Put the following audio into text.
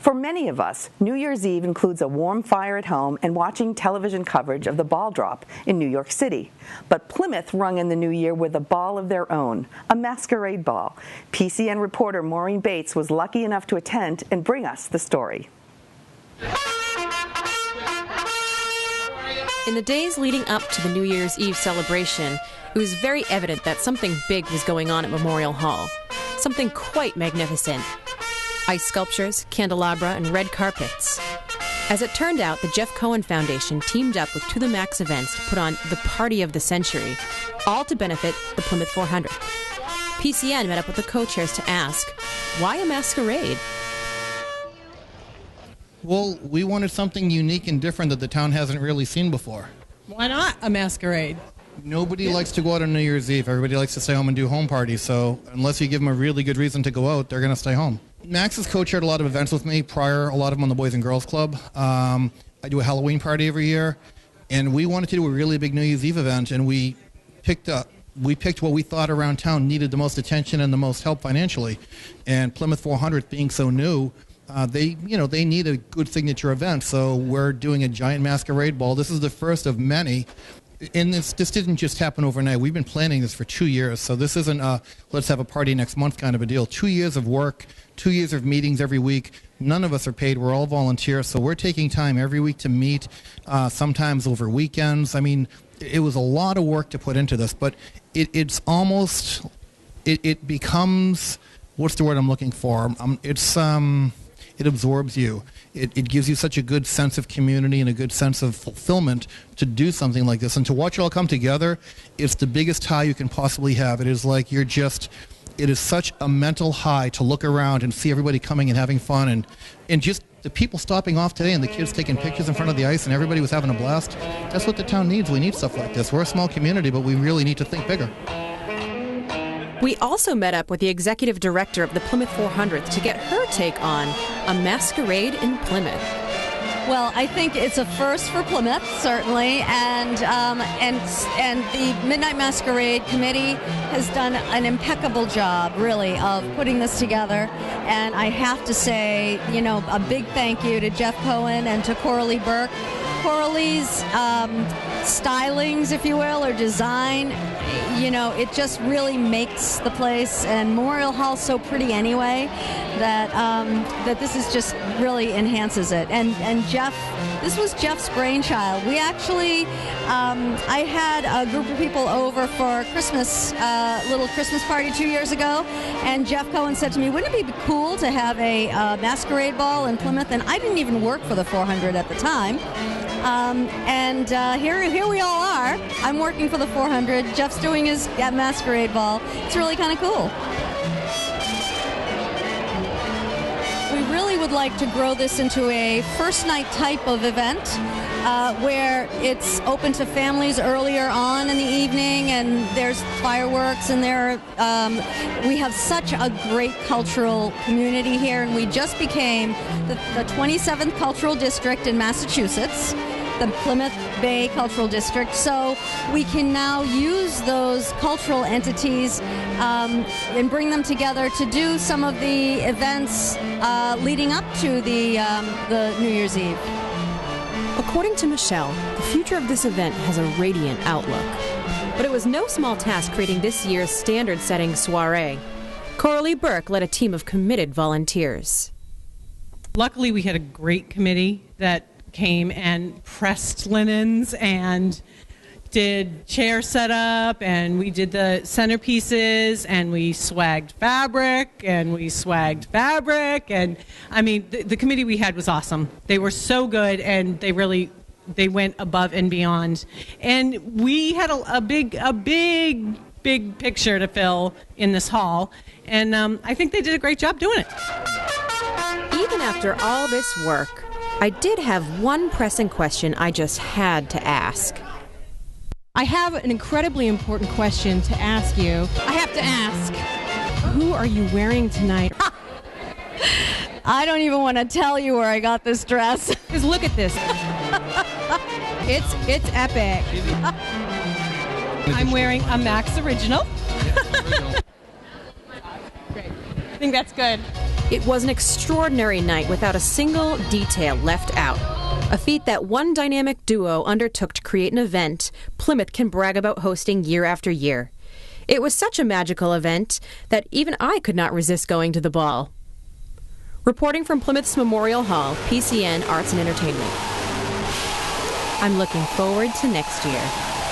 For many of us, New Year's Eve includes a warm fire at home and watching television coverage of the ball drop in New York City. But Plymouth rung in the new year with a ball of their own, a masquerade ball. PCN reporter Maureen Bates was lucky enough to attend and bring us the story. In the days leading up to the New Year's Eve celebration, it was very evident that something big was going on at Memorial Hall. Something quite magnificent. Ice sculptures, candelabra, and red carpets. As it turned out, the Jeff Cohen Foundation teamed up with To The Max Events to put on the Party of the Century, all to benefit the Plymouth 400. PCN met up with the co-chairs to ask, why a masquerade? Well, we wanted something unique and different that the town hasn't really seen before. Why not a masquerade? Nobody likes to go out on New Year's Eve. Everybody likes to stay home and do home parties, so unless you give them a really good reason to go out, they're going to stay home. Max has co-chaired a lot of events with me prior, a lot of them on the Boys and Girls Club. I do a Halloween party every year, and we wanted to do a really big New Year's Eve event, and we picked what we thought around town needed the most attention and the most help financially. And Plymouth 400 being so new, they need a good signature event, so we're doing a giant masquerade ball. This is the first of many. And this didn't just happen overnight. We've been planning this for 2 years, so this isn't a let's have a party next month kind of a deal. 2 years of work, 2 years of meetings every week. None of us are paid. We're all volunteers, so we're taking time every week to meet, sometimes over weekends. I mean, it was a lot of work to put into this, but it becomes, what's the word I'm looking for? It absorbs you. It gives you such a good sense of community and a good sense of fulfillment to do something like this. And to watch it all come together, it's the biggest high you can possibly have. It is like it is such a mental high to look around and see everybody coming and having fun and just the people stopping off today and the kids taking pictures in front of the ice and everybody was having a blast. That's what the town needs. We need stuff like this. We're a small community, but we really need to think bigger. We also met up with the executive director of the Plymouth 400 to get her take on a masquerade in Plymouth. Well, I think it's a first for Plymouth, certainly, and the Midnight Masquerade Committee has done an impeccable job, really, of putting this together. And I have to say, a big thank you to Jeff Cohen and to Coralie Burke. Coralie's stylings, if you will, or design, it just really makes the place, and Memorial Hall so pretty anyway that this is just really enhances it. And Jeff, this was Jeff's brainchild. We actually, I had a group of people over for Christmas, little Christmas party 2 years ago, and Jeff Cohen said to me, wouldn't it be cool to have a masquerade ball in Plymouth? And I didn't even work for the 400 at the time. Here we all are. I'm working for the 400. Jeff's doing his masquerade ball. It's really kind of cool. We really would like to grow this into a first night type of event where it's open to families earlier on in the evening, and there's fireworks, and we have such a great cultural community here, and we just became the 27th cultural district in Massachusetts, the Plymouth Bay Cultural District, so we can now use those cultural entities and bring them together to do some of the events leading up to the New Year's Eve. According to Michelle, the future of this event has a radiant outlook. But it was no small task creating this year's standard-setting soiree. Coralie Burke led a team of committed volunteers. Luckily, we had a great committee that came and pressed linens and did chair setup, and we did the centerpieces, and we swagged fabric, and I mean, the committee we had was awesome. They were so good, and they went above and beyond. And we had a big picture to fill in this hall, and I think they did a great job doing it. Even after all this work, I did have one pressing question I just had to ask. I have an incredibly important question to ask you. I have to ask, who are you wearing tonight? I don't even want to tell you where I got this dress. Because look at this. It's epic. I'm wearing a Max Original. Great. I think that's good. It was an extraordinary night without a single detail left out. A feat that one dynamic duo undertook to create an event Plymouth can brag about hosting year after year. It was such a magical event that even I could not resist going to the ball. Reporting from Plymouth's Memorial Hall, PCN Arts and Entertainment. I'm looking forward to next year.